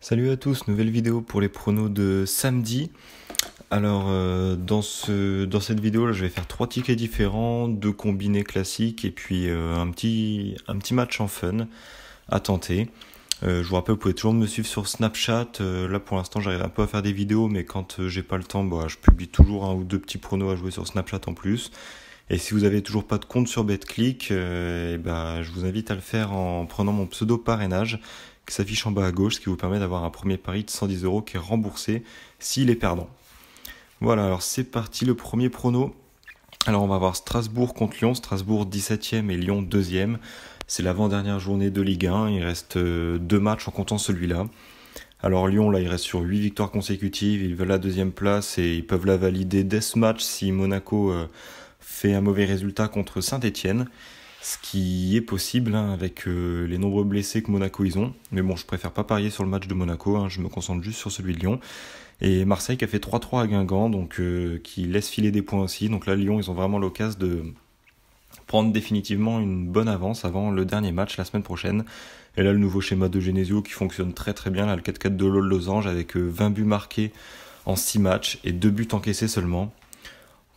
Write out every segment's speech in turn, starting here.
Salut à tous, nouvelle vidéo pour les pronos de samedi. Alors dans cette vidéo là, je vais faire 3 tickets différents, 2 combinés classiques et puis un petit match en fun à tenter. Je vous rappelle, vous pouvez toujours me suivre sur Snapchat. Là pour l'instant j'arrive un peu à faire des vidéos, mais quand j'ai pas le temps, je publie toujours 1 ou 2 petits pronos à jouer sur Snapchat en plus. Et si vous avez toujours pas de compte sur BetClick, je vous invite à le faire en prenant mon pseudo parrainage qui s'affiche en bas à gauche, ce qui vous permet d'avoir un premier pari de 110 € qui est remboursé s'il est perdant. Voilà, alors c'est parti, le premier prono. Alors on va voir Strasbourg contre Lyon, Strasbourg 17e et Lyon 2e. C'est l'avant-dernière journée de Ligue 1, il reste 2 matchs en comptant celui-là. Alors Lyon, là, il reste sur 8 victoires consécutives, ils veulent la 2e place et ils peuvent la valider dès ce match si Monaco fait un mauvais résultat contre Saint-Etienne. Ce qui est possible avec les nombreux blessés que Monaco ils ont. Mais bon, je préfère pas parier sur le match de Monaco, je me concentre juste sur celui de Lyon. Et Marseille qui a fait 3-3 à Guingamp, donc qui laisse filer des points aussi. Donc là, Lyon, ils ont vraiment l'occasion de prendre définitivement une bonne avance avant le dernier match la semaine prochaine. Et là, le nouveau schéma de Genesio qui fonctionne très très bien, là, le 4-4 de Losange avec 20 buts marqués en 6 matchs et 2 buts encaissés seulement.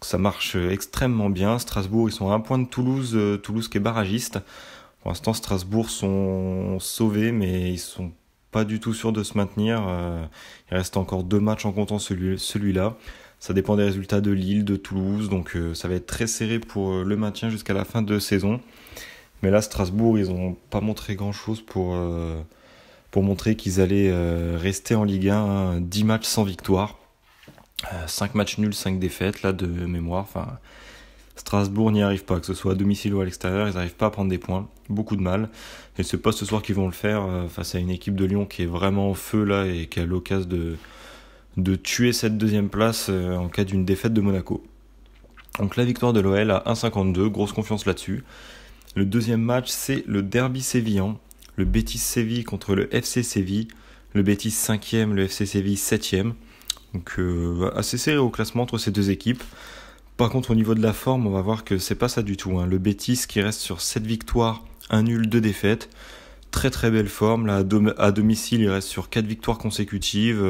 Ça marche extrêmement bien. Strasbourg, ils sont à 1 point de Toulouse, Toulouse qui est barragiste. Pour l'instant, Strasbourg sont sauvés, mais ils sont pas du tout sûrs de se maintenir. Il reste encore 2 matchs en comptant celui-là. Ça dépend des résultats de Lille, de Toulouse, donc ça va être très serré pour le maintien jusqu'à la fin de saison. Mais là, Strasbourg, ils n'ont pas montré grand-chose pour montrer qu'ils allaient rester en Ligue 1, 10 matchs sans victoire. 5 matchs nuls, 5 défaites, là, de mémoire. Strasbourg n'y arrive pas, que ce soit à domicile ou à l'extérieur, ils n'arrivent pas à prendre des points. Beaucoup de mal. Et c'est pas ce soir qu'ils vont le faire face à une équipe de Lyon qui est vraiment au feu, là, et qui a l'occasion de tuer cette 2e place en cas d'une défaite de Monaco. Donc la victoire de l'OL à 1,52, grosse confiance là-dessus. Le deuxième match, c'est le derby sévillan. Le Betis Séville contre le FC Séville. Le Betis 5e, le FC Séville 7e. Donc assez serré au classement entre ces deux équipes. Par contre, au niveau de la forme, on va voir que c'est pas ça du tout. Le Betis qui reste sur 7 victoires, 1 nul, 2 défaites. Très très belle forme. Là, à domicile, il reste sur 4 victoires consécutives.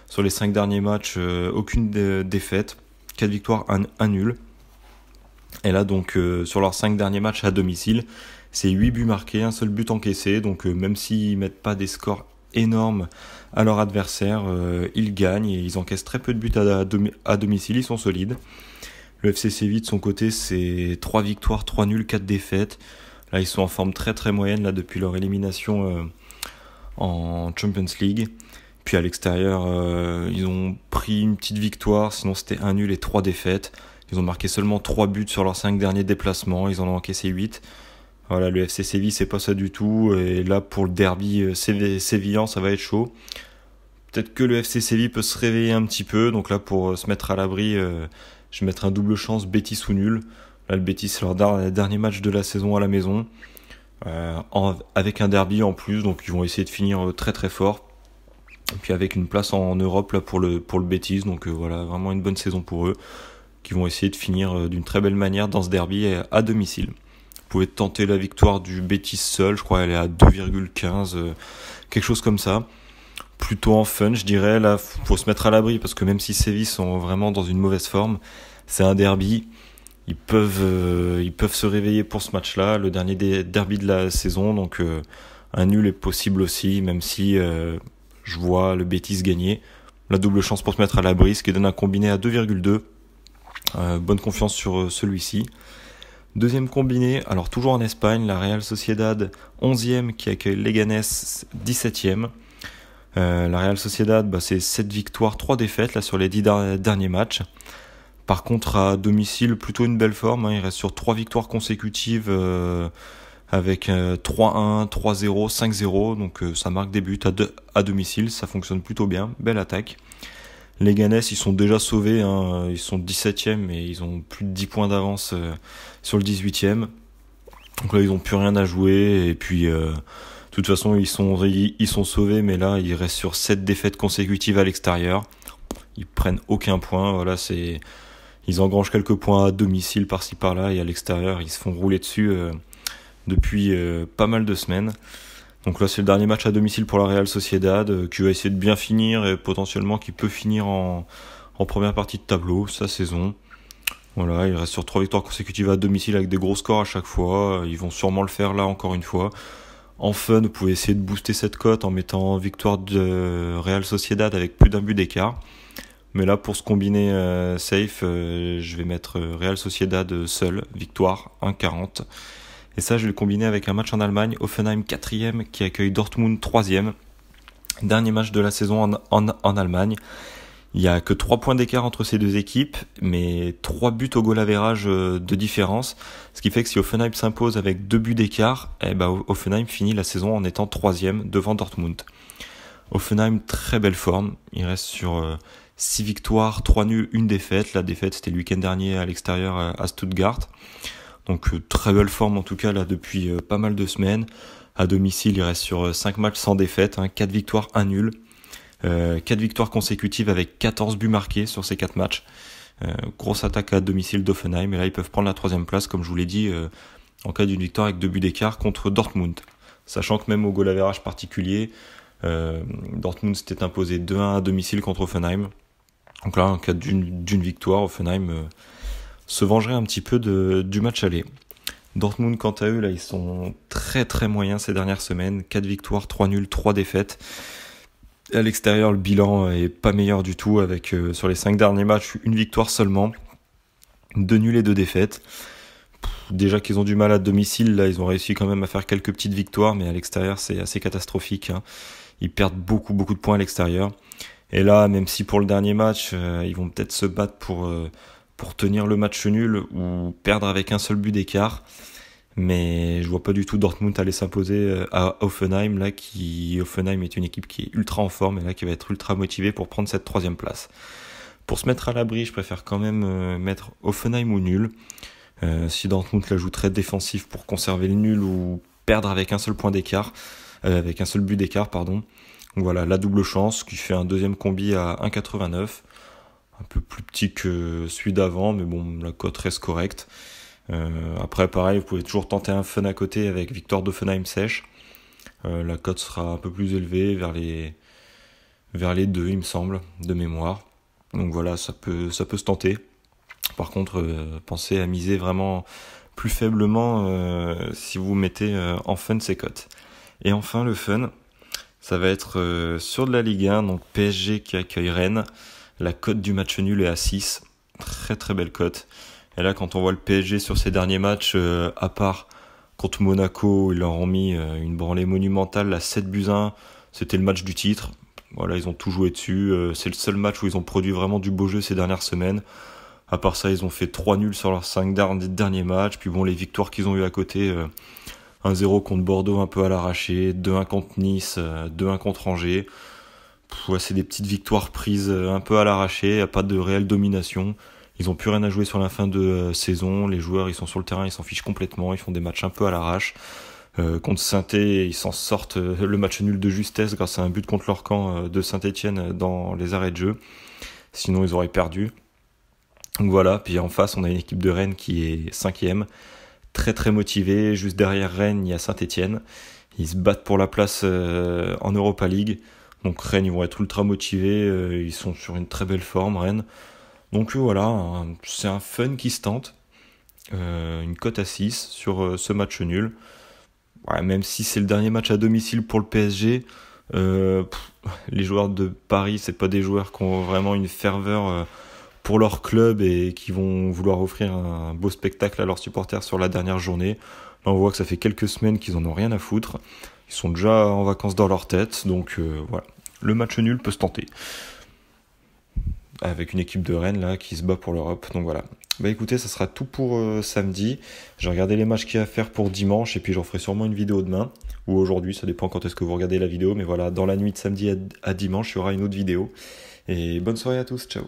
Sur les 5 derniers matchs, aucune défaite. 4 victoires, 1 nul. Et là, donc, sur leurs 5 derniers matchs à domicile, c'est 8 buts marqués, 1 seul but encaissé. Donc, même s'ils mettent pas des scores énormes à leur adversaire, ils gagnent et ils encaissent très peu de buts à domicile, ils sont solides. Le FC Séville de son côté, c'est 3 victoires, 3 nuls, 4 défaites. Là, ils sont en forme très très moyenne là, depuis leur élimination en Champions League. Puis à l'extérieur, ils ont pris une petite victoire, sinon c'était 1 nul et 3 défaites. Ils ont marqué seulement 3 buts sur leurs 5 derniers déplacements, ils en ont encaissé 8. Voilà, le FC Séville, c'est pas ça du tout. Et là, pour le derby sévillan, ça va être chaud. Peut-être que le FC Séville peut se réveiller un petit peu. Donc là, pour se mettre à l'abri, je vais mettre un double chance Betis ou nul. Là, le Betis, c'est leur dernier match de la saison à la maison. Avec un derby en plus. Donc ils vont essayer de finir très très fort. Et puis avec une place en Europe là, pour le Betis. Donc voilà, vraiment une bonne saison pour eux. Qui vont essayer de finir d'une très belle manière dans ce derby à domicile. Vous pouvez tenter la victoire du Betis seul, je crois qu'elle est à 2,15, quelque chose comme ça. Plutôt en fun, je dirais. Là, faut se mettre à l'abri parce que même si Séville sont vraiment dans une mauvaise forme, c'est un derby. Ils peuvent se réveiller pour ce match-là, le dernier derby de la saison. Donc un nul est possible aussi, même si je vois le Betis gagner. La double chance pour se mettre à l'abri, ce qui donne un combiné à 2,2. Bonne confiance sur celui-ci. Deuxième combiné, alors toujours en Espagne, la Real Sociedad 11e qui accueille Leganés 17e. La Real Sociedad, c'est 7 victoires, 3 défaites là, sur les 10 derniers matchs. Par contre, à domicile, plutôt une belle forme. Il reste sur 3 victoires consécutives avec 3-1, 3-0, 5-0. Donc ça marque des buts à domicile, ça fonctionne plutôt bien. Belle attaque. Les Leganés, ils sont déjà sauvés, ils sont 17e et ils ont plus de 10 points d'avance sur le 18e. Donc là, ils n'ont plus rien à jouer et puis de toute façon, ils sont sauvés, mais là, ils restent sur 7 défaites consécutives à l'extérieur. Ils prennent aucun point, voilà, ils engrangent quelques points à domicile par-ci par-là et à l'extérieur, ils se font rouler dessus depuis pas mal de semaines. Donc là c'est le dernier match à domicile pour la Real Sociedad, qui va essayer de bien finir et potentiellement qui peut finir en première partie de tableau sa saison. Voilà, il reste sur 3 victoires consécutives à domicile avec des gros scores à chaque fois. Ils vont sûrement le faire là encore une fois. En fun, vous pouvez essayer de booster cette cote en mettant victoire de Real Sociedad avec plus d'un but d'écart. Mais là, pour se combiner safe, je vais mettre Real Sociedad seul, victoire 1,40. Et ça, je vais le combiner avec un match en Allemagne, Hoffenheim 4e qui accueille Dortmund 3e. Dernier match de la saison en Allemagne. Il n'y a que 3 points d'écart entre ces deux équipes, mais 3 buts au goal average de différence. Ce qui fait que si Hoffenheim s'impose avec 2 buts d'écart, Hoffenheim finit la saison en étant 3e devant Dortmund. Hoffenheim, très belle forme. Il reste sur 6 victoires, 3 nuls, 1 défaite. La défaite, c'était le week-end dernier à l'extérieur à Stuttgart. Donc très belle forme en tout cas là depuis pas mal de semaines. À domicile, il reste sur 5 matchs sans défaite, 4 victoires, 1 nul. 4 victoires consécutives avec 14 buts marqués sur ces 4 matchs. Grosse attaque à domicile d'Hoffenheim. Et là, ils peuvent prendre la 3e place, comme je vous l'ai dit, en cas d'une victoire avec 2 buts d'écart contre Dortmund. Sachant que même au goal average particulier, Dortmund s'était imposé 2-1 à domicile contre Hoffenheim. Donc là, en cas d'une victoire, Hoffenheim se vengerait un petit peu du match aller. Dortmund, quant à eux, là, ils sont très très moyens ces dernières semaines. 4 victoires, 3 nuls, 3 défaites. À l'extérieur, le bilan est pas meilleur du tout, avec sur les 5 derniers matchs, 1 victoire seulement, 2 nuls et 2 défaites. Déjà qu'ils ont du mal à domicile, là ils ont réussi quand même à faire quelques petites victoires, mais à l'extérieur c'est assez catastrophique. Ils perdent beaucoup de points à l'extérieur. Et là, même si pour le dernier match, ils vont peut-être se battre pour tenir le match nul ou perdre avec un seul but d'écart, mais je vois pas du tout Dortmund aller s'imposer à Hoffenheim, là Hoffenheim est une équipe qui est ultra en forme et là qui va être ultra motivée pour prendre cette 3e place. Pour se mettre à l'abri, je préfère quand même mettre Hoffenheim ou nul. Si Dortmund la joue très défensif pour conserver le nul ou perdre avec un seul point d'écart, avec un seul but d'écart, pardon. Donc voilà, la double chance qui fait un deuxième combi à 1,89. Un peu plus petit que celui d'avant, mais bon, la cote reste correcte. Après, pareil, vous pouvez toujours tenter un fun à côté avec victoire d'Hoffenheim sèche. La cote sera un peu plus élevée, vers les 2, il me semble, de mémoire. Donc voilà, ça peut se tenter. Par contre, pensez à miser vraiment plus faiblement si vous mettez en fun ces cotes. Et enfin, le fun, ça va être sur de la Ligue 1, donc PSG qui accueille Rennes. La cote du match nul est à 6. Très très belle cote. Et là, quand on voit le PSG sur ces derniers matchs, à part contre Monaco, ils leur ont mis une branlée monumentale, à 7-1. C'était le match du titre. Voilà, ils ont tout joué dessus. C'est le seul match où ils ont produit vraiment du beau jeu ces dernières semaines. À part ça, ils ont fait 3 nuls sur leurs 5 derniers matchs. Puis bon, les victoires qu'ils ont eu à côté, 1-0 contre Bordeaux un peu à l'arraché, 2-1 contre Nice, 2-1 contre Angers. Ouais, c'est des petites victoires prises un peu à l'arraché, il n'y a pas de réelle domination. Ils n'ont plus rien à jouer sur la fin de saison. Les joueurs, ils sont sur le terrain, ils s'en fichent complètement. Ils font des matchs un peu à l'arrache. Contre Saint-Étienne, ils s'en sortent le match nul de justesse grâce à un but contre leur camp de Saint-Étienne dans les arrêts de jeu. Sinon, ils auraient perdu. Donc voilà. Puis en face, on a une équipe de Rennes qui est 5e. Très très motivée. Juste derrière Rennes, il y a Saint-Étienne. Ils se battent pour la place en Europa League. Donc Rennes, ils vont être ultra motivés. Ils sont sur une très belle forme, Rennes. Donc voilà, c'est un fun qui se tente. Une cote à 6 sur ce match nul. Ouais, même si c'est le dernier match à domicile pour le PSG, les joueurs de Paris, c'est pas des joueurs qui ont vraiment une ferveur pour leur club et qui vont vouloir offrir un beau spectacle à leurs supporters sur la dernière journée. Là, on voit que ça fait quelques semaines qu'ils en ont rien à foutre. Ils sont déjà en vacances dans leur tête, donc voilà. Le match nul peut se tenter. Avec une équipe de Rennes là qui se bat pour l'Europe, donc voilà. Bah écoutez, ça sera tout pour samedi. J'ai regardé les matchs qu'il y a à faire pour dimanche et puis j'en ferai sûrement une vidéo demain ou aujourd'hui, ça dépend quand est-ce que vous regardez la vidéo, mais voilà, dans la nuit de samedi à dimanche, il y aura une autre vidéo. Et bonne soirée à tous, ciao.